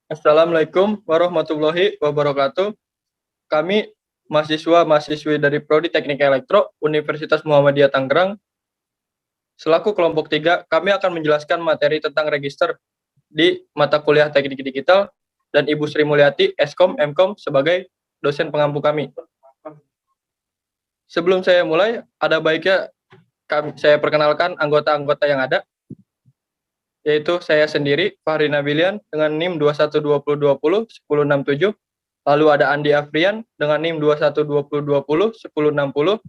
Assalamualaikum warahmatullahi wabarakatuh. Kami mahasiswa-mahasiswi dari Prodi Teknik Elektro Universitas Muhammadiyah Tangerang. Selaku kelompok 3, kami akan menjelaskan materi tentang register di mata kuliah Teknik Digital dan Ibu Sri Mulyati, Eskom, Mkom sebagai dosen pengampu kami. Sebelum saya mulai, ada baiknya saya perkenalkan anggota-anggota yang ada, yaitu saya sendiri, Fahri Nabilian, dengan NIM 212020-1067, lalu ada Andi Afrian dengan NIM 212020-1060,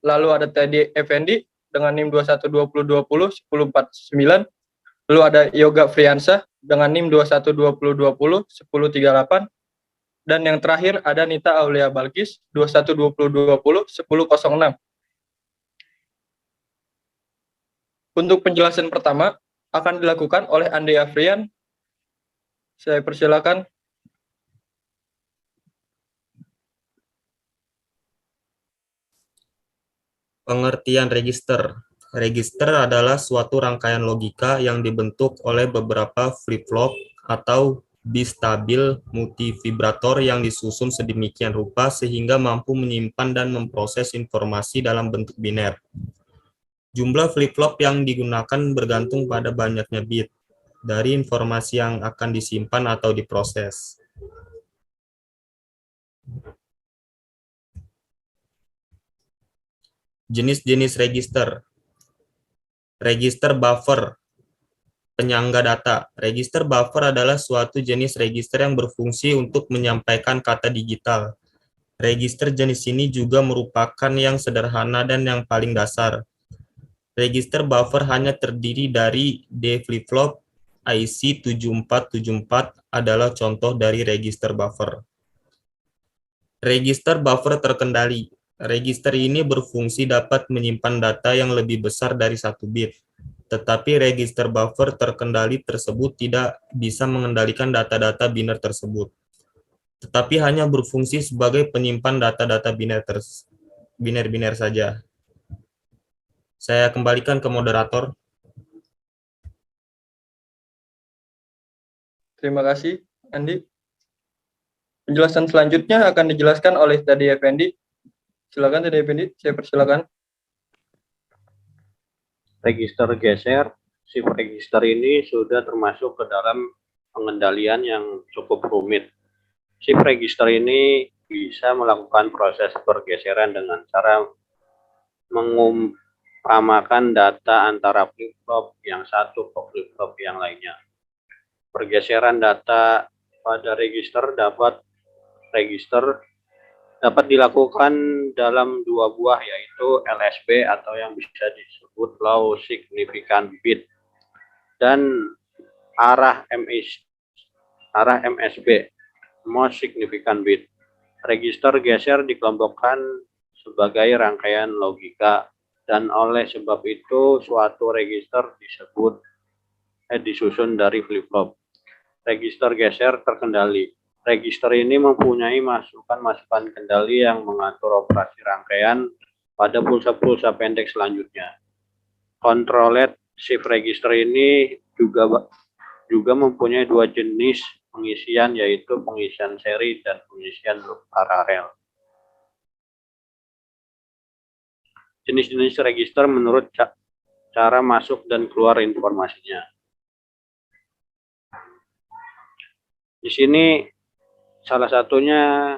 lalu ada Teddy Effendi dengan NIM 212020-1049, lalu ada Yoga Friansah dengan NIM 212020-1038, dan yang terakhir ada Nita Aulia Balkis 212020-1006. Untuk penjelasan pertama akan dilakukan oleh Andi Afrian. Saya persilakan. Pengertian register. Register adalah suatu rangkaian logika yang dibentuk oleh beberapa flip-flop atau bistabil multivibrator yang disusun sedemikian rupa sehingga mampu menyimpan dan memproses informasi dalam bentuk biner. Jumlah flip-flop yang digunakan bergantung pada banyaknya bit dari informasi yang akan disimpan atau diproses. Jenis-jenis register. Register buffer, penyangga data. Register buffer adalah suatu jenis register yang berfungsi untuk menyampaikan kata digital. Register jenis ini juga merupakan yang sederhana dan yang paling dasar. Register buffer hanya terdiri dari D flip-flop. IC 7474 adalah contoh dari register buffer. Register buffer terkendali. Register ini berfungsi dapat menyimpan data yang lebih besar dari 1 bit. Tetapi register buffer terkendali tersebut tidak bisa mengendalikan data-data biner tersebut, tetapi hanya berfungsi sebagai penyimpan data-data biner saja. Saya kembalikan ke moderator. Terima kasih, Andi. Penjelasan selanjutnya akan dijelaskan oleh Teddy Effendi. Silakan Teddy Effendi, saya persilakan. Register geser, shift register ini sudah termasuk ke dalam pengendalian yang cukup rumit. Shift register ini bisa melakukan proses pergeseran dengan cara mengumpamakan data antara flip-flop yang satu ke flip-flop yang lainnya. Pergeseran data pada register dapat dilakukan dalam dua buah, yaitu LSB atau yang bisa disebut low significant bit dan arah MSB most significant bit. Register geser dikelompokkan sebagai rangkaian logika dan oleh sebab itu suatu register disusun dari flip-flop. Register geser terkendali. Register ini mempunyai masukan-masukan kendali yang mengatur operasi rangkaian pada pulsa-pulsa pendek selanjutnya. Controlled shift register ini juga mempunyai dua jenis pengisian, yaitu pengisian seri dan pengisian paralel. Jenis-jenis register menurut cara masuk dan keluar informasinya. Di sini salah satunya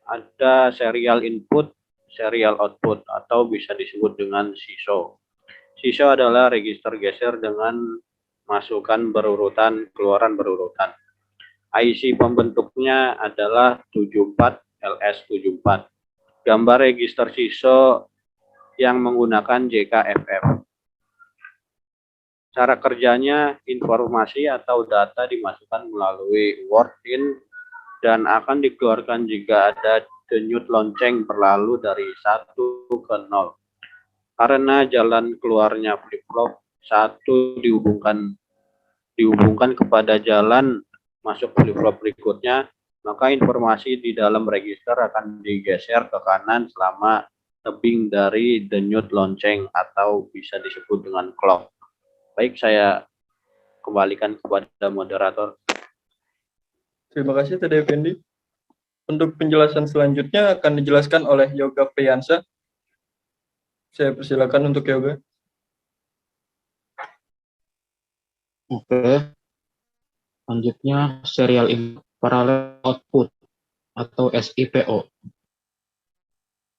ada serial input, serial output, atau bisa disebut dengan SISO. SISO adalah register geser dengan masukan berurutan, keluaran berurutan. IC pembentuknya adalah 74LS74. Gambar register SISO yang menggunakan JKFF. Cara kerjanya, informasi atau data dimasukkan melalui word in dan akan dikeluarkan jika ada denyut lonceng berlalu dari 1 ke 0. Karena jalan keluarnya flip-flop 1 dihubungkan kepada jalan masuk flip-flop berikutnya, maka informasi di dalam register akan digeser ke kanan selama tebing dari denyut lonceng atau bisa disebut dengan clock. Baik, saya kembalikan kepada moderator. Terima kasih Tede Effendi. Untuk penjelasan selanjutnya akan dijelaskan oleh Yoga Priyansa. Saya persilakan untuk Yoga. Oke, selanjutnya serial input parallel output atau SIPO.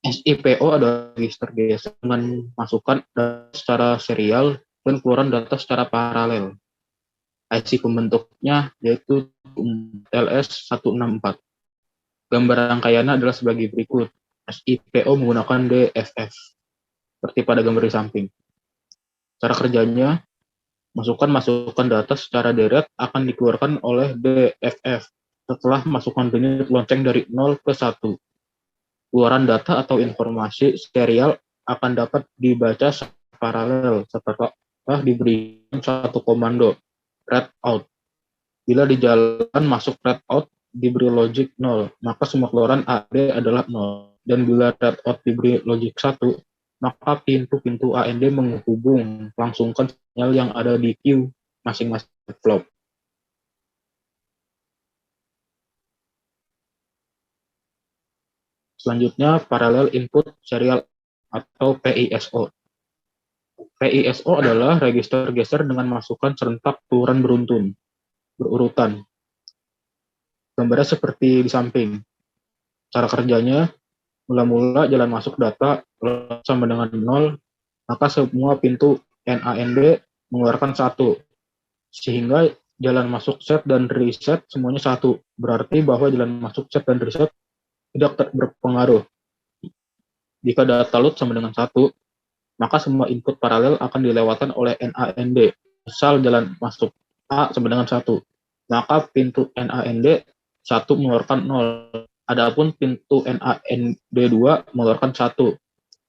SIPO adalah register geser dengan masukan data secara serial dan keluaran data secara paralel. IC pembentuknya yaitu LS164. Gambar rangkaiannya adalah sebagai berikut. SIPO menggunakan DFF, seperti pada gambar di samping. Cara kerjanya, masukan data secara deret akan dikeluarkan oleh DFF setelah masukkan denyut lonceng dari 0 ke 1. Keluaran data atau informasi serial akan dapat dibaca paralel setelah diberikan satu komando read out. Bila di jalan masuk read out diberi logic 0, maka semua keluaran AD adalah 0. Dan bila read out diberi logic 1, maka pintu-pintu AND menghubung langsungkan sinyal yang ada di queue masing-masing flop. Selanjutnya, parallel input serial atau PISO. PISO adalah register geser dengan masukan serentak keluaran berurutan. Gambarnya seperti di samping. Cara kerjanya, mula-mula jalan masuk data sama dengan 0, maka semua pintu NAND mengeluarkan 1. Sehingga jalan masuk set dan reset semuanya 1. Berarti bahwa jalan masuk set dan reset tidak berpengaruh. Jika data load sama dengan 1, maka semua input paralel akan dilewatkan oleh NAND. Misal jalan masuk A sama dengan 1, maka pintu NAND 1 mengeluarkan 0. Adapun pintu NAND 2 mengeluarkan 1.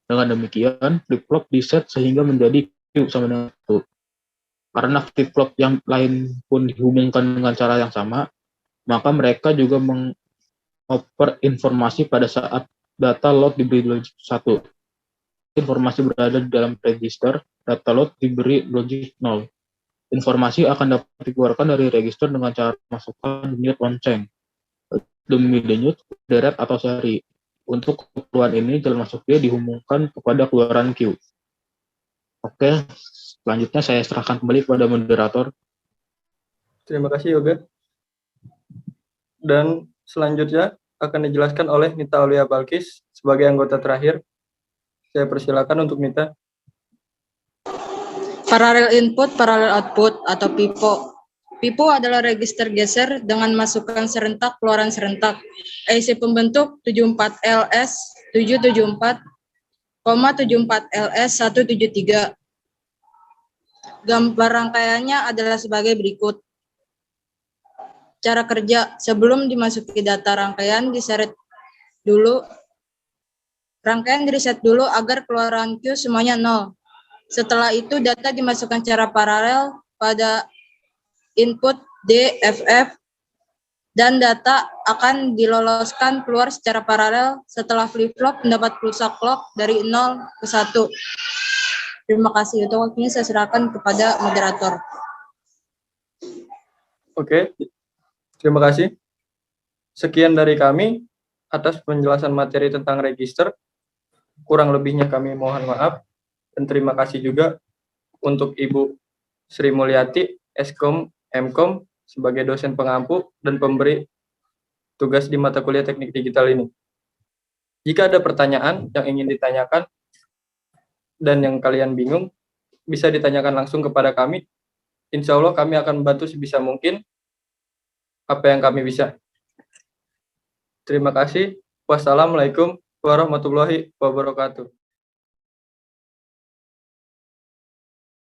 Dengan demikian, flip-flop di-set sehingga menjadi Q sama dengan 1. Karena flip-flop yang lain pun dihubungkan dengan cara yang sama, maka mereka juga mengoper informasi pada saat data load diberi logic 1. Informasi berada di dalam register, data load diberi logic 0. Informasi akan dapat dikeluarkan dari register dengan cara masukkan denyut lonceng demi denyut, deret, atau seri. Untuk keperluan ini, jalan masuk D dihubungkan kepada keluaran Q. Oke, selanjutnya saya serahkan kembali kepada moderator. Terima kasih Yoga. Dan selanjutnya akan dijelaskan oleh Nita Aulia Balkis sebagai anggota terakhir. Saya persilakan untuk Nita. Parallel input, parallel output atau PIPO. PIPO adalah register geser dengan masukan serentak, keluaran serentak. IC pembentuk 74LS 774, 74LS 173. Gambar rangkaiannya adalah sebagai berikut. Cara kerja, sebelum dimasuki data rangkaian diseret dulu. Rangkaian di-reset dulu agar keluaran Q semuanya 0. Setelah itu data dimasukkan secara paralel pada input DFF dan data akan diloloskan keluar secara paralel setelah flip-flop mendapat pulsa clock dari 0 ke 1. Terima kasih. Untuk waktunya saya serahkan kepada moderator. Oke, terima kasih. Sekian dari kami atas penjelasan materi tentang register. Kurang lebihnya kami mohon maaf. Dan terima kasih juga untuk Ibu Sri Mulyati, Eskom, Mkom, sebagai dosen pengampu dan pemberi tugas di mata kuliah teknik digital ini. Jika ada pertanyaan yang ingin ditanyakan dan yang kalian bingung, bisa ditanyakan langsung kepada kami. Insya Allah kami akan membantu sebisa mungkin apa yang kami bisa. Terima kasih. Wassalamualaikum warahmatullahi wabarakatuh.